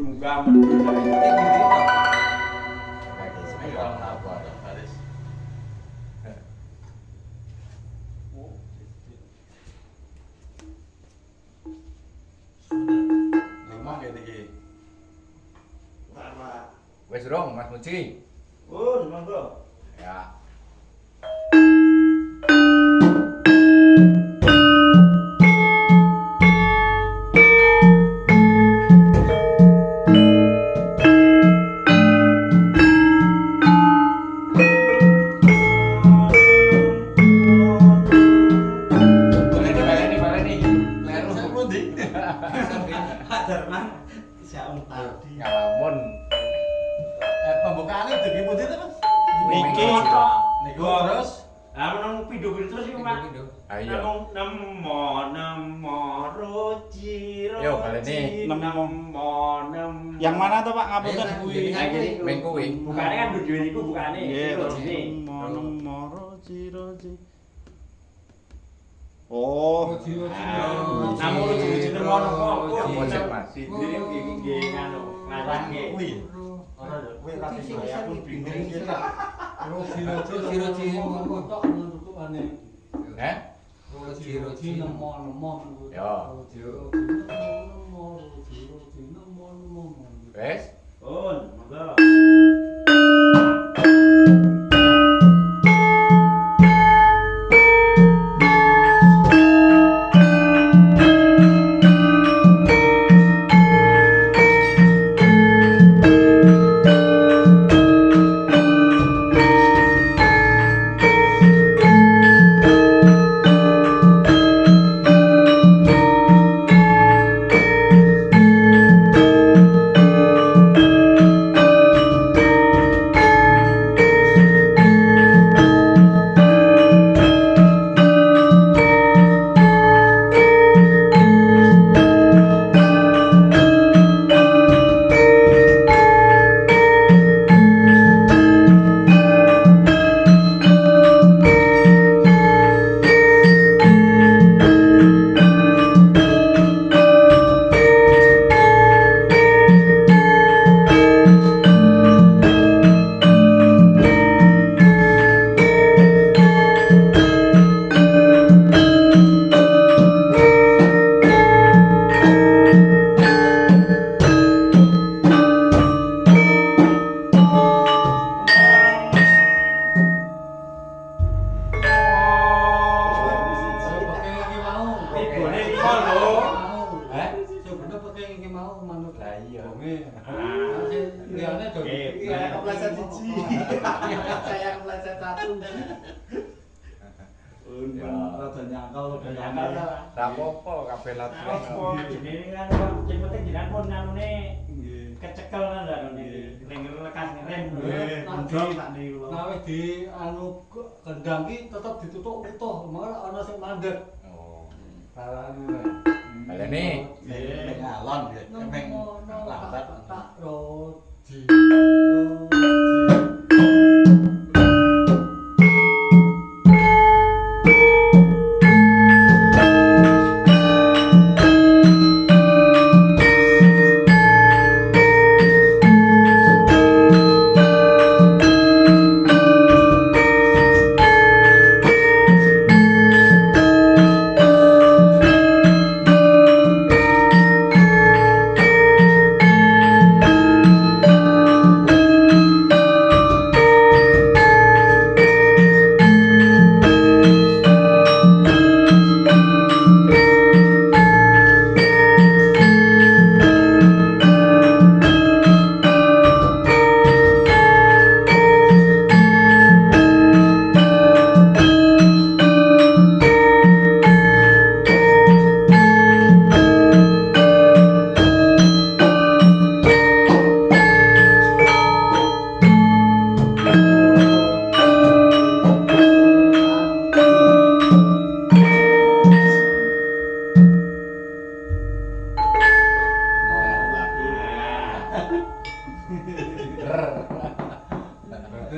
munggah mundur Wes rong Mas Muji. Pun, monggo. Ya. Baleni. Leru pundi? Hadarman siang tadi. Ngalamun. Pembukaannya jadi pundi to, Mas? Niki Niku terus nang pindho-pindho terus iki, Mas. Ayo. Nemo roci. Yo, baleni. Nemo. Yang mana tuh Pak? Ngapunten. Main kuwi. Bukane kan dhewe niku bukane. Nggih, Rojine. nemo roci. Oh. Namu roci nemo Konsep, Mas. Dene nggih nganu ngarangke. Kuwi. Ora lho, kowe ra saya pun bingung kita. Roji ngono tutupane. Eh? Roji nemo. Ya. Nemo. Wes. Pun, monggo. Rapopo kabeh latihan. Jenenge kan sing penting jenengan pun nganune kecekel kan lho niki. Ning lekas ngerem. Ndong tak niku. Nah wis di gendang ki tetep ditutuk utuh, malah ana sing mandek. Oh. Barane. Baleni. Ngalon emeng lambat. Tak roji.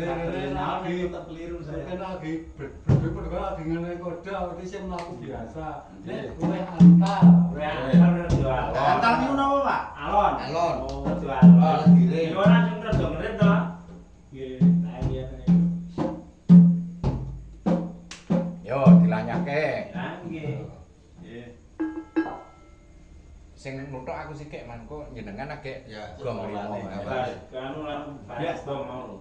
lagi tetap keliru saya. kan lagi berbeda lagi ngene kode awake sing mlaku biasa. Nek luwih antar. Real jual. Antar niku napa, Pak? Alon. Alon. Oh, jual alon. Giring. Yo ora sing rada ngerep to. Nggih, nah iya. Yo dilanyake. Nah, nggih. Nggih. Sing nuthuk aku sikik manku jenengan agek Ya, gong limo. Bapak. Kanu lah bahas dong mau.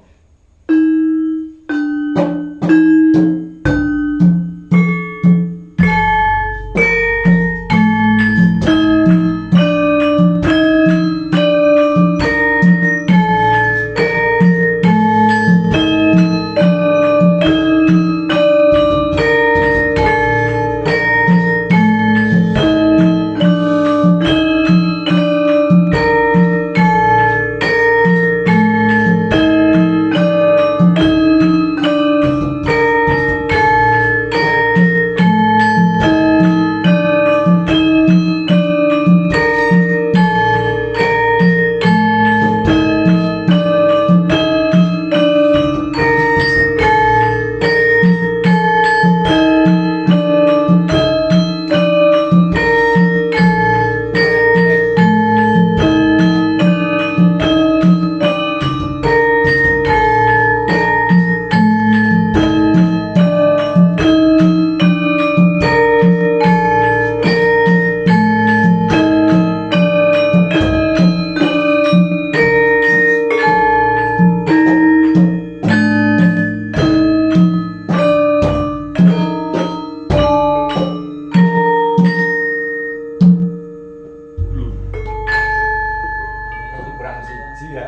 Kurang siji ya.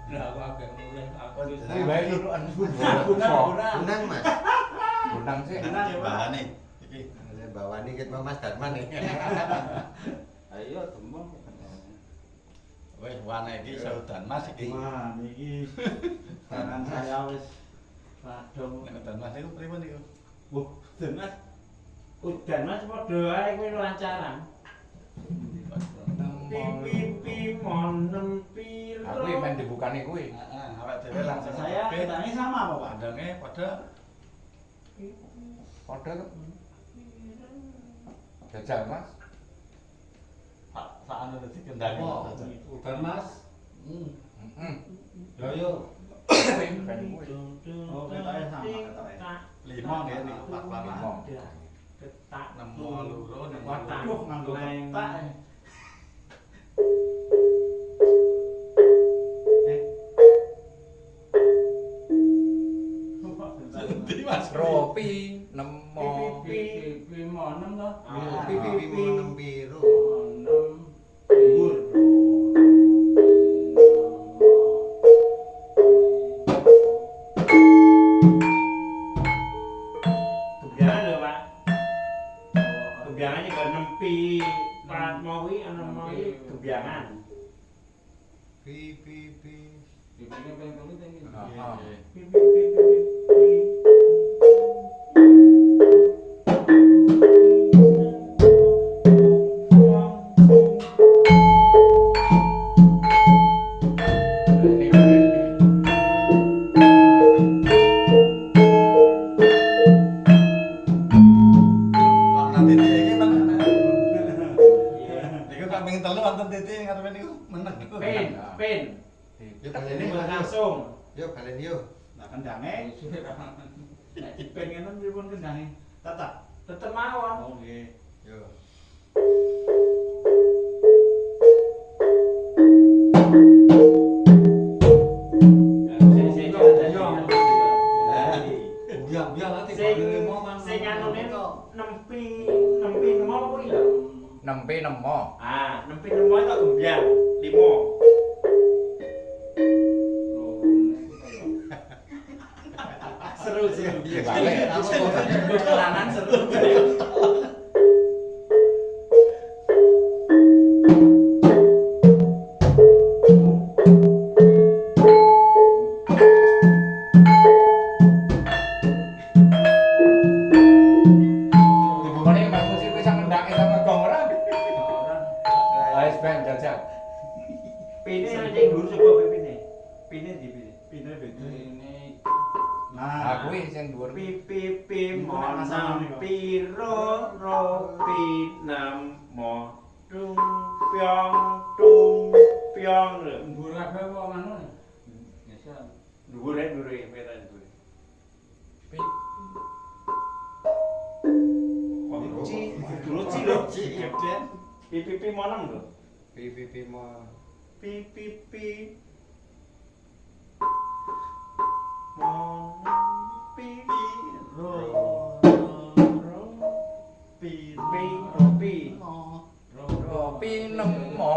Lah aku agak mulai aku Kuwi wae nuthukan Benang, Mas. Gunang sih. Enak ya, Pak. Nih. Iki. Saya bawa nih ke Mas Darman nih. Ayo tembung. Wis wana iki saudan Mas iki. Wah, niki Tangan saya wis radong. Nek saudan Mas niku pripun niku? Wah, Mas. Udan Mas padha ae kowe lancaran. Pipi mon nempi. Aku iki men dibukani kuwi. Heeh, awak dhewe langsung Saya oke. kitanya sama apa, Pak? Pandange padha Padha to. Jajal Mas. sak anu dadi kendali. Oh, udan Mas. Heeh. Yo yo. Kuwi ben kuwi. Oh, ketoknya sama, ketoknya. 5 nggih niku Pak Lama. Ketak Nemu loro nemu watak loro nganggo leng. ketak. Endi Mas? Ropi nemo. Pipi monem to. Pipi mau nembiru. Monem dhuwur. Kebiasaan lho, Pak. Kebiasaan juga nempi Pak Mawi ana Mawi kebiasaan. Pipi. Pipine pengen tinggi. Heeh. Pipi pipi. Kok nanti iki meneng. Iya. Niku tak pengen telu wonten titi ngarepe niku meneng. Pin, pin. Yuk Ini balen buat yuk. langsung. Yuk balen yuk. Nah kendange Nek dipengen pripun kendange? tetep. Tetep mawon. Oh nggih. Yuk. Biang-biang ati Sing limo man. sing anune nempi nempi nemo apa kuwi ya? Nempe nemo. Ah, nempi nemo itu gembyang 5. Seru seru. Iya, balik. Kelanan seru. Dibukani Mbak Musi wis ngendake sama gong ora? Wis ben jajal. Pine sing dhuwur sapa pipine? Pine di pine. Pine beda. Ini Nah, aku sing dhuwur Pi monam piro ro pi nam mo tung pyong lho. Dhuwur kabeh apa ngono? Biasa. Dhuwur peran dhuwur. pi Luci lho. Pi monam lho. Pi mo. Pi monam piro ro pi pi nemo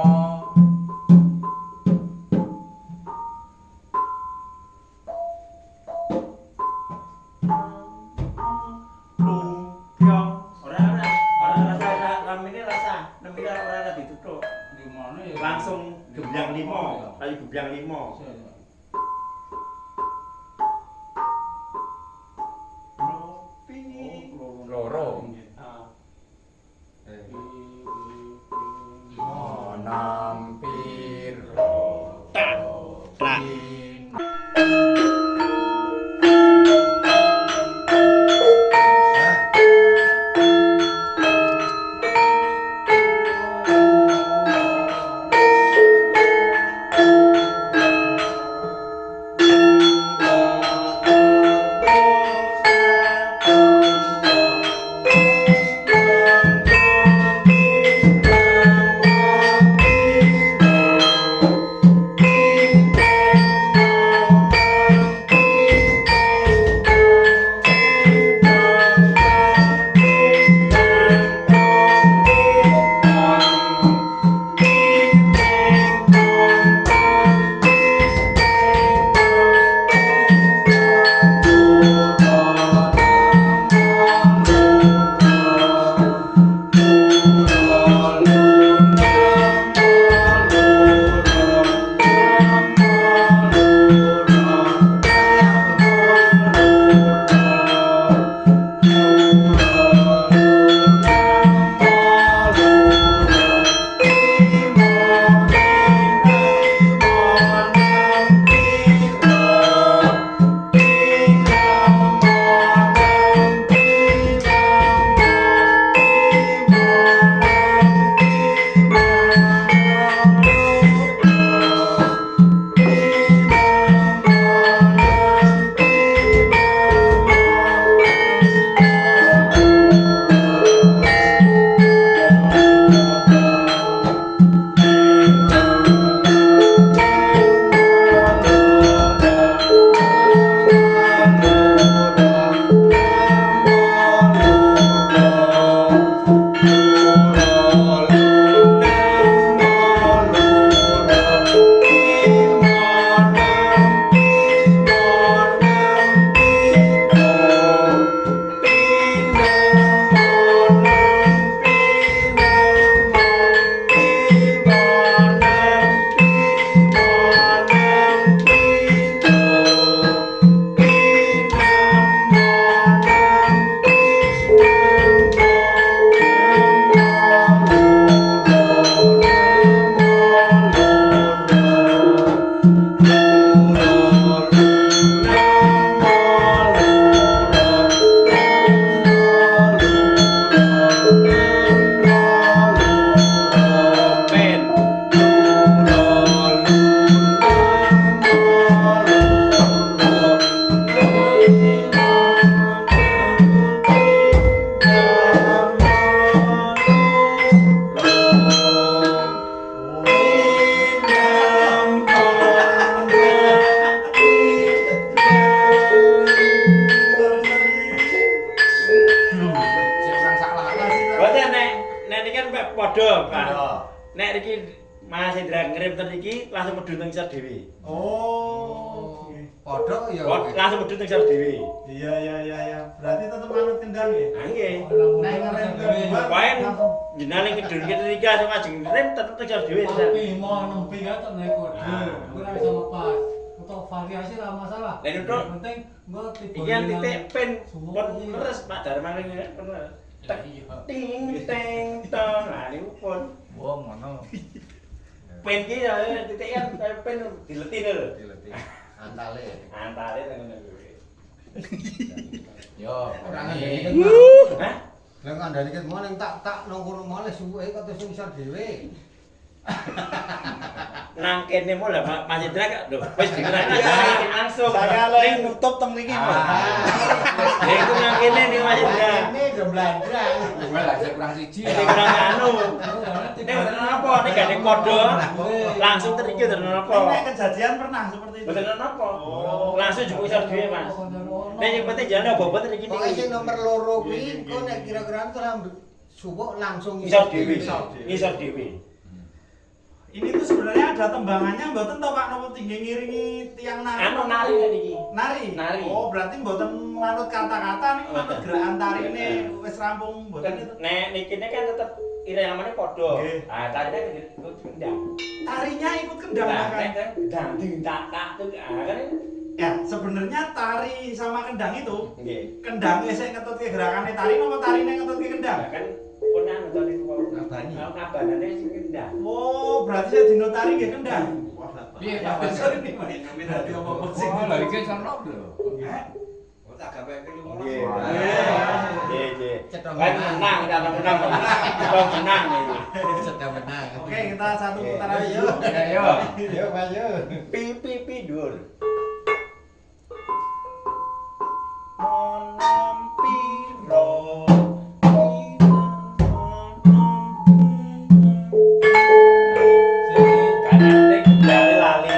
Limane ya langsung gebyang limo, kayu gebyang limo. loro monam piro Tak. Padha, Pak. Nek iki Mas Indra ngirim ten iki langsung medhun teng isor dhewe. Oh. Podok ya. Langsung medhun teng isor dhewe. Iya. Berarti tetep manut kendang ya? Ha nggih. Nek ngerem ke Wae jenenge ngedun kene iki langsung ajeng ngirim tetep teng isor dhewe. Tapi mau nempi gak tak naik kode. Ora bisa lepas. Untuk variasi lah masalah. Lah itu penting gua tipe. Iki kan titik pin pun leres Pak Darman iki bener. Ting teng tong. Nah niku pun. wong ngono Pin ki ya titik kan pin dileti lho. Dileti. Antare ngono kuwi. Yo, ora Ngandani ngene. ket. Hah? Lah ngandani ket mau ning tak nang kono malih suweke kok terus ngisor dhewe. Nang kene mu lah Mas Indra kok lho wis dikenalkan langsung. Saya lagi nutup teng mriki. Ya itu nang kene nih Mas Indra. Ini gemblandrang. Gue lah saya kurang siji. Ini kurang anu. Ini bener apa? Ini gak ada kode. Langsung terikut bener apa? Nek kejadian pernah seperti itu. Bener apa? Langsung juga isor dhewe Mas. Nek yang penting jangan bobot iki Pokoke sing iki. nomor loro kuwi kok nek kira-kira terus suwuk langsung Isor dhewe. Isor dhewe. Ini tuh sebenarnya ada tembangannya mboten to Pak nopo tinggi ngiringi tiang nari. Anu nari kan iki. Nari. Nari. Oh, berarti mboten manut kata-kata nih manut gerakan tarine wis rampung mboten itu. Nek nikine kan tetep iramane padha. Nggih. Ah tarine ikut kendang. Tarinya ikut kendang Nah, bahkan. nek kendang ding tak tak tuh kan. Ya, sebenarnya tari sama kendang itu Nggih. kendangnya sik ngetutke gerakane tari napa tarine ngetutke kendang? Nah kan pun anu to niku Ngabani. ngabanane sing kendang. Oh, berarti saya dino tari nggih kendang. Piye Pak? Sorry nih, Mas. Kami tadi apa sih? Oh, lha iki sono lho. Oh tak gawe iki lho. Nggih. Nggih. Nggih. Cetha Kan menang kita menang. Kita menang iki. Sedang menang. Oke, kita satu Oke. putaran Ayo. dulu. Ayo. Yo, ayo. Pi pi pi dur. Monem piro. Kanan tek dari lali.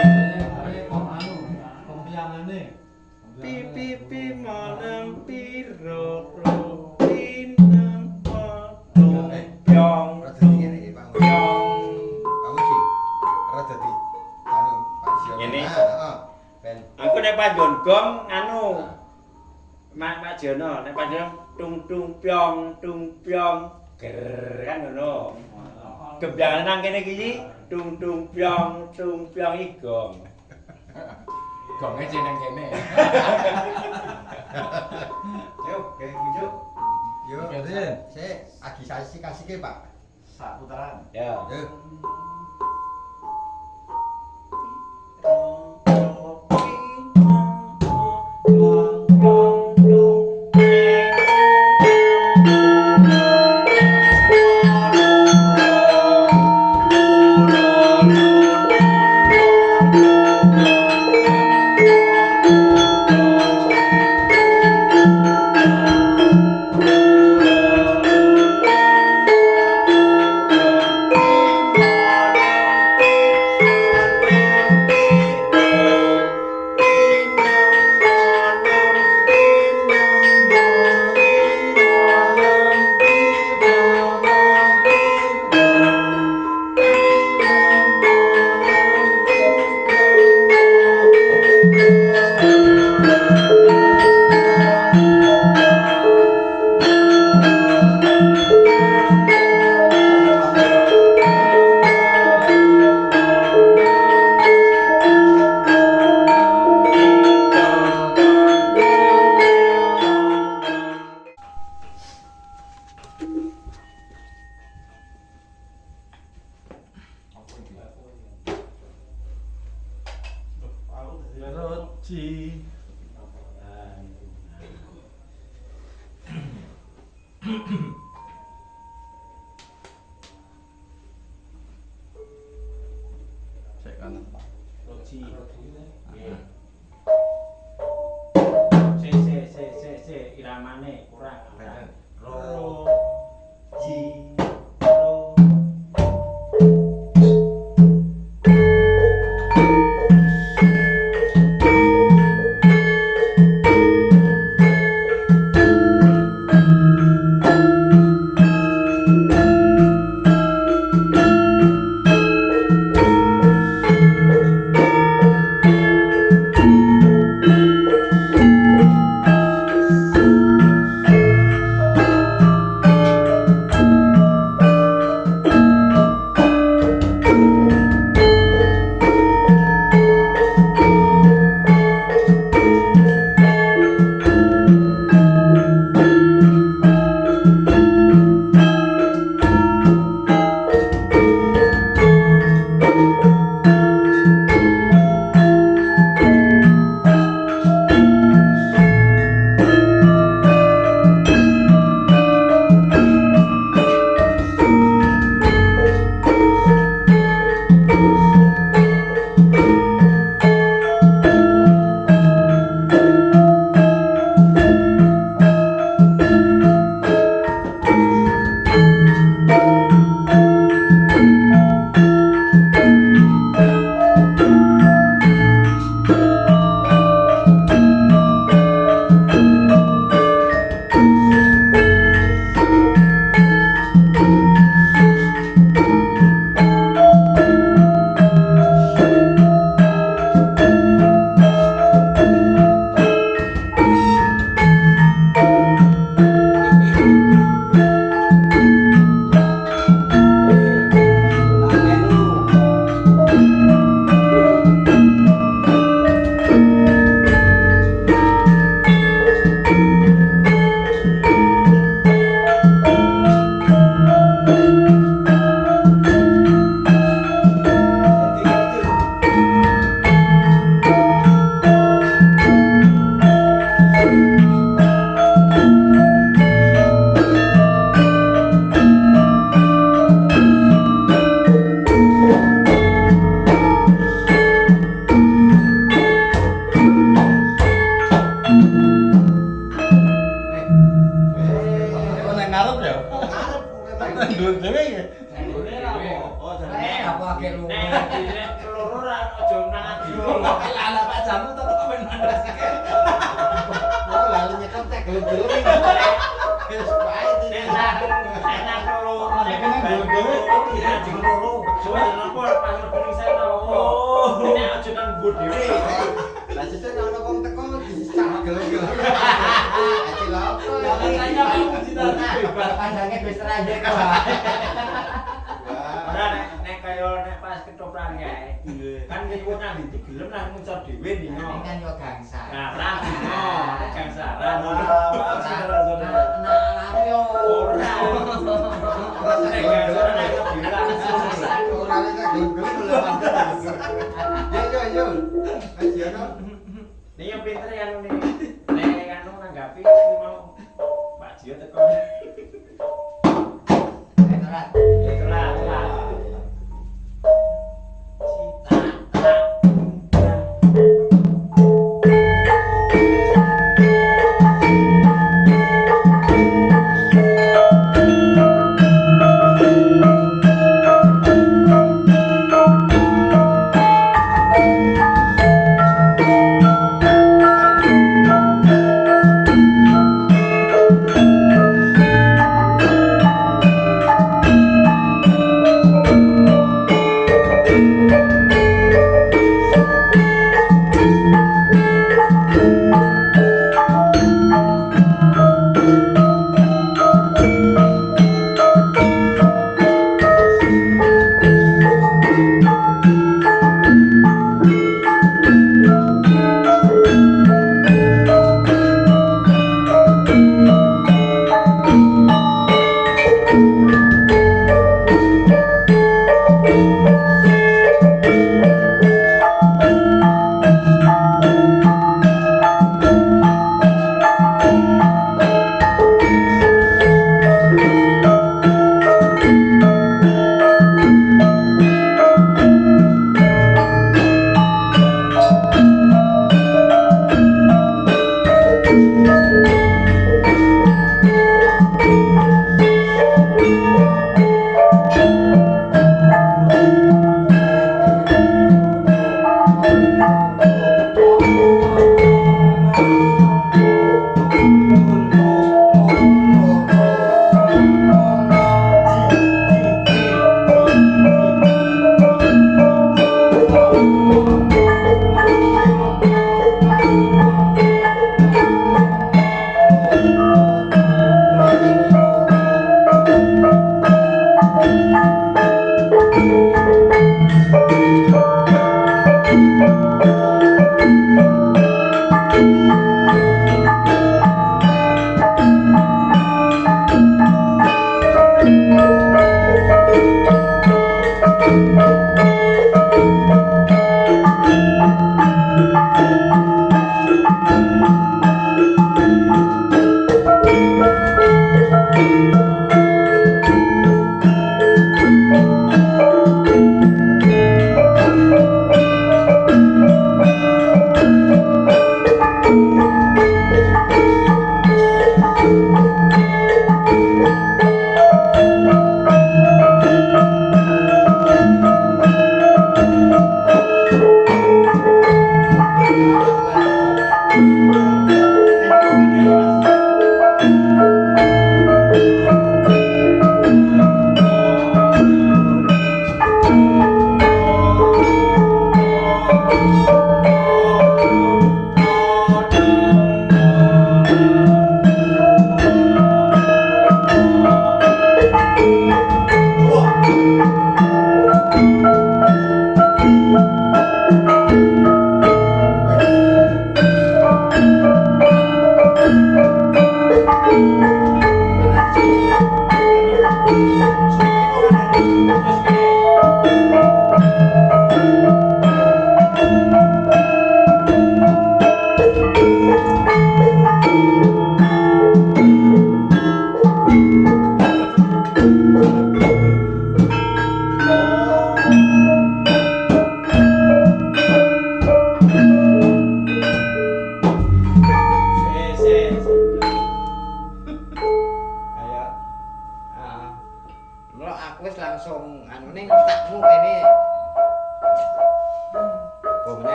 Pi pi pi monem piro. Pinang podo. Pyong. Ora dadi ngene iki, Pak. Pyong. Kamu sih. Ora dadi anu Pak Sion. Ngene? Heeh. Ben Aku nek panjon gong anu. Mak Jono nek panjon tung pyong ger kan ngono. Gebyangan nang kene iki tung pyong iki gong. Gonge jeneng kene. yo, kayak gitu. Yo, sik agi kasih Pak. Sak putaran. Ya. Yo. Roci. Sik kanan. Roci. Se iramane kurang. Roci. ora aja nang adi. Lah Pak Janu tetep men mandas iki. Aku lalu nyekel teh gelem-gelem. Wis bae Enak loro. Nek kene gelem-gelem ya jeng loro. Soale napa pas lebih saya tahu. Nek aja nang mbok dhewe. Lah sesuk ana wong teko disicak gelem-gelem. Ati lho. Makanya aku cita bebas Pandange wis raja kok. Ora nek kaya nek pas ketoprak kae. Kan kowe nang ndi gelem nang nguncur dhewe dino. Ini kan yo gangsa. Nah, ra dino, nek gangsaran. Nah, yo. Ora. Nek gangsaran nek kebiran. Ora lek gelem-gelem lho. Yo. Wis yo no. Nek yo pinter ya anu nek anu nanggapi mau Pak Jio teko. Ora. Itulah.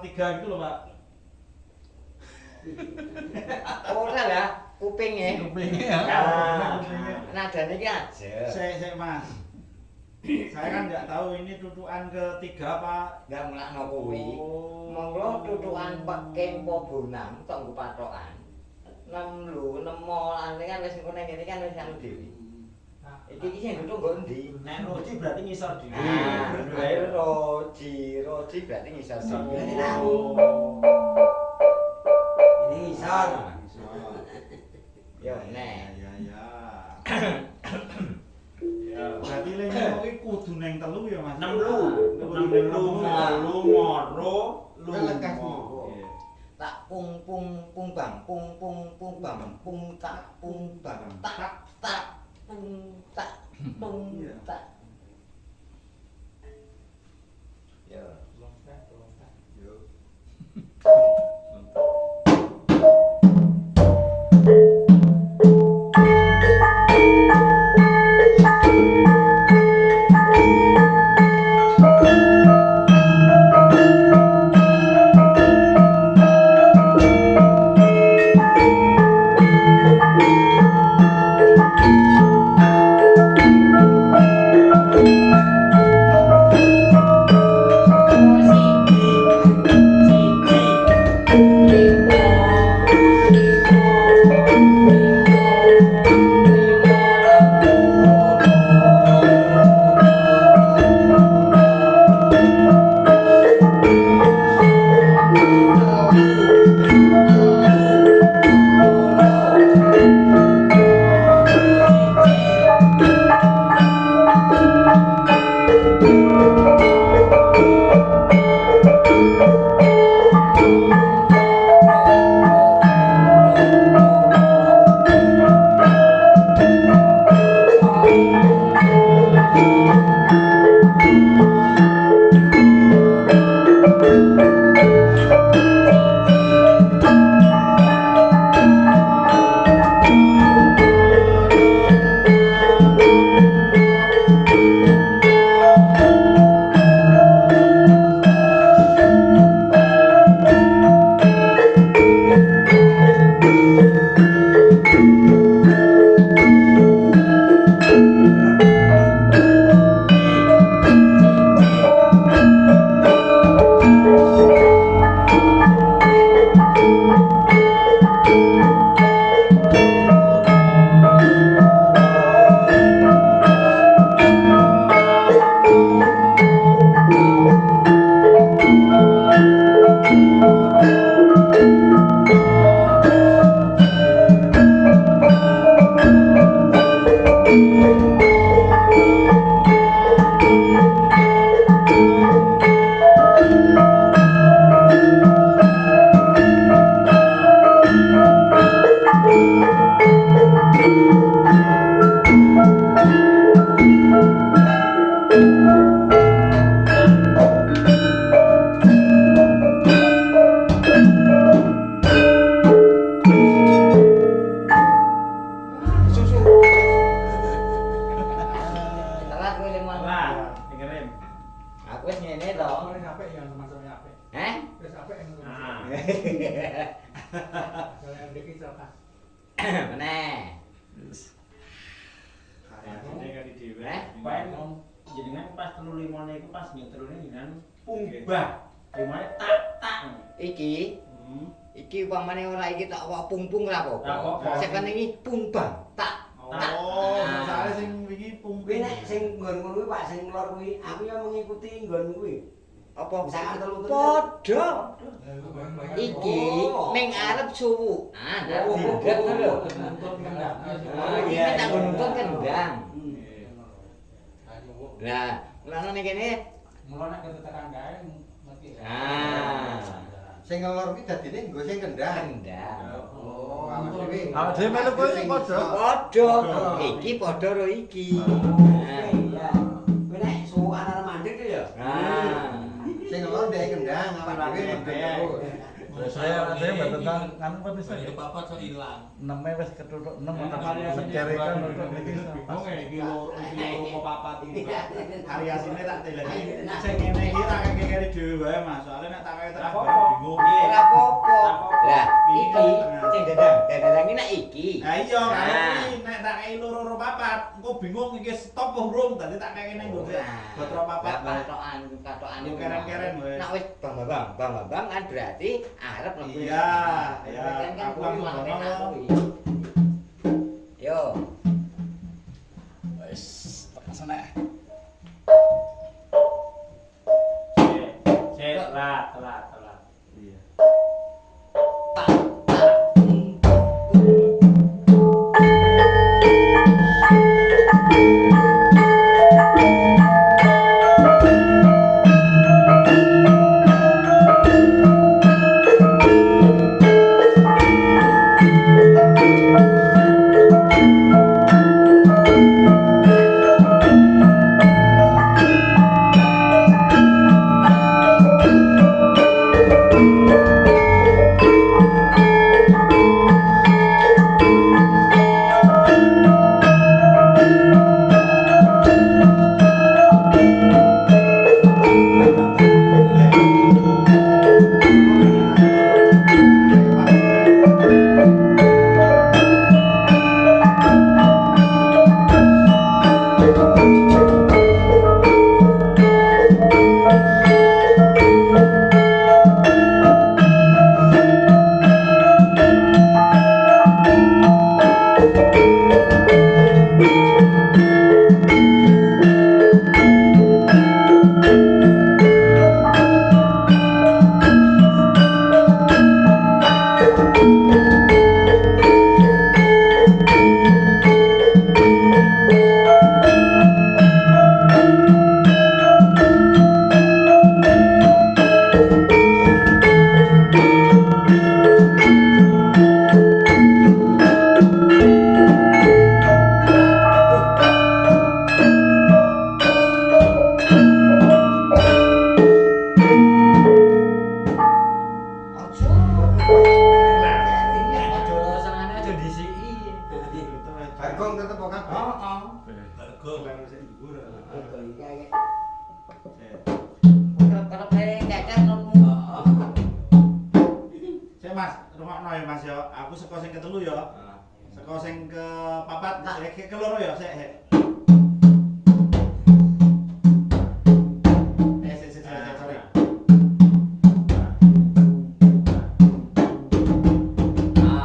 ketiga gitu loh Pak. Ora lah, kupinge. Kupingnya ya. Nadane iki aja. Saya Mas. Saya kan nggak tahu ini tutukan ketiga apa. Nggak mulakno kuwi. Oh. Monggo tutukan peking po bonang tok nggo patokan. 6 lho, 6 molane kan wis engko ning kene kan wis anu dhewe. Iki sing tutuk nggo endi? Nek roji berarti ngisor dhewe. Ah, roji berarti ngisor dhewe. Ini isor. Yo nek. Ya ya. Ya, berarti le kuwi kudu neng telu ya Mas. 6 lu. 6 moro lu. Lekas Tak pung bang pung bang pung tak pung bang tak pung tak pung tak. Ya. Meneh. Kayaknya kali dhewe. Pak jenengan pas 35 niku pas nyetrone jenengan pungbah. Dimana tak. Iki upamane ora iki tak wak pung-pung ora apa. Tak apa. Sekene iki pungbang tak. Oh, soalnya sing wingi Kuwi nek sing nggon kuwi Pak sing lor kuwi aku yang mengikuti nggon kuwi. Apa Misalkan telu-telu. padha. Iki ning arep suwukan. Dingget lho. Iki tak nuntut kendang. Lah, mulane ning kene Mula nek ketetekan gawe mesti. Sing ngelor kuwi dadine nggo sing kendang. kendang. Oh, awak dhewe. Awak dhewe melu kuwi padha. Padha. Iki padha karo iki. Iya. Kuwi nek suwukan arep mandek ya. Nah. Sing ngelor dhek kendang, awak dhewe mendek terus. Saya mboten kan wis Itu papat so ilang. neme wis ketutuk 6 Variasinya mencarikan untuk iki. bingung ya iki loro apa papat iki. Variasine tak teleki. Sing ngene iki tak kekeri dhewe wae Mas. Soale nek tak kaya terang bingung. Ora apa-apa. Lah, iki sing dadang. Dadang iki nek iki. Nah iya, iki nek tak kei loro papat, engko bingung iki stop apa urung. Dadi tak kei ngene nggo botro papat. Katokan Yo keren-keren wis. Nek wis bang kan berarti arep mlebu. Iya, ya. Kan Aku kuwi langsung malah ngono. kuwi. Yo. Wis tekan sana. Telat. Iya. Tak, tak. Bagong tetep kok kabeh. Heeh. Bargo kan sing dhuwur. Kerep ngecek nemu. Sik Mas, rungokno ya Mas ya. Aku saka sing ketelu ya. Saka sing ke papat, ke loro ya sik. Sorry.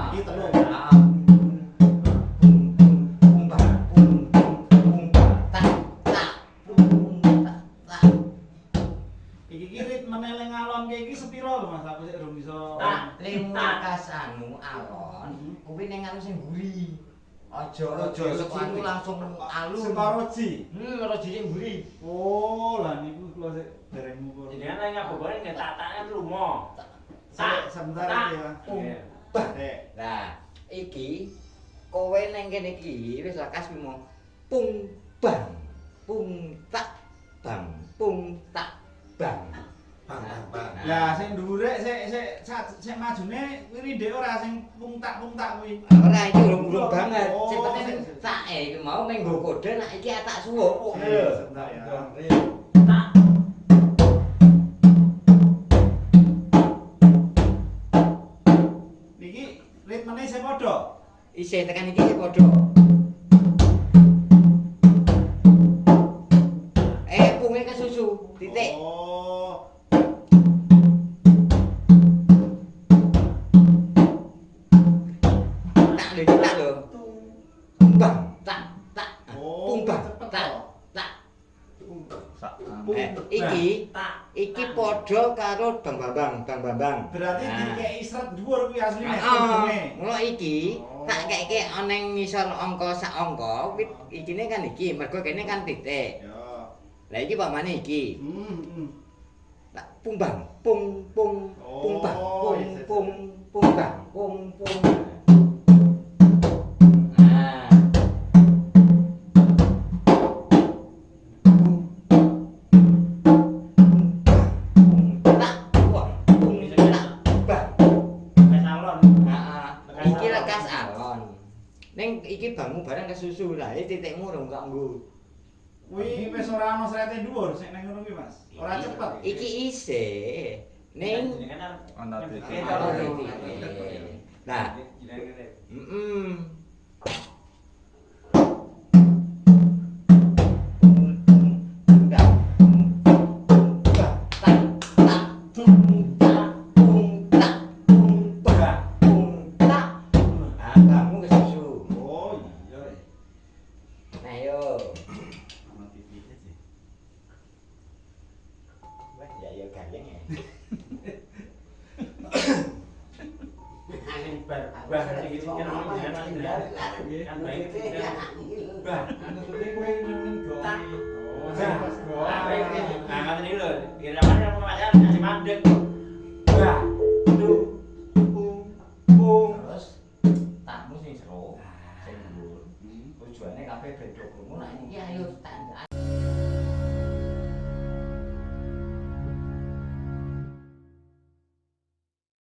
Iki telu. Iki ritmene ning alon iki sepiro lho Mas? Aku sik durung iso. Anu alon, kuwi ning anu sing mburi. Aja sing langsung alun. Separoji. Roji sing mburi. Oh, lah niku kula sik dereng ngukur. Jenengan nang ngabobone tak-takan lumo. Sebentar iki ya. Bah. Lah, iki kowe ning kene iki wis lakas mimo. Pung bang. Pung tak bang. Pung tak bang. Bang. Lah sing dhuwure sik majune kuwi ndek ora sing pungtak kuwi. Ora iki urung banget. Sing penting tak iki mau menggo kode nek iki tak suwuk ngono lho. Sebentar ya. Tak. Niki ritmene sing padha. Isih tekan iki padha. Punge kesusu, titik. Oh. Tak lho, tak lho. Bang, tak. Oh, Pumbang, cepet tak. kok. Tak. Pung- Iki padha karo Bang Bambang. Berarti dikeki sret dhuwur kuwi asline Heeh. ritmene. Ngono iki tak keke ana ing ngisor angka sak angka, ikine kan iki, mergo kene kan titik. Ya. Lah iki pamane iki. Tak pumbang, pung bang, Oh, iya, pung bang, pung. Nah. Tak, wah, pung tak bang. alon. Ning iki bangmu barang kesusu lah, titikmu rong kok nggo. Kuwi wis ora ono srete dhuwur sik nang ngono kuwi, Mas. Ora cepet. Iki isih. Ning Ana titik. Nah, heeh. Oh iya. Ayo. Ono titiknya sih. Wah, ya gayeng ya. Bah, iki kan ono jenengan kan baik. Bah, Anu tuh kowe nemen go. Oh, Bah. pas go. Nah, ngaten iki lho. Kira-kira apa macam masih mandek. Bah. Pung. Terus takmu sing seru, sing dhuwur. Tujuane kabeh beda krungu, nah iki ayo tak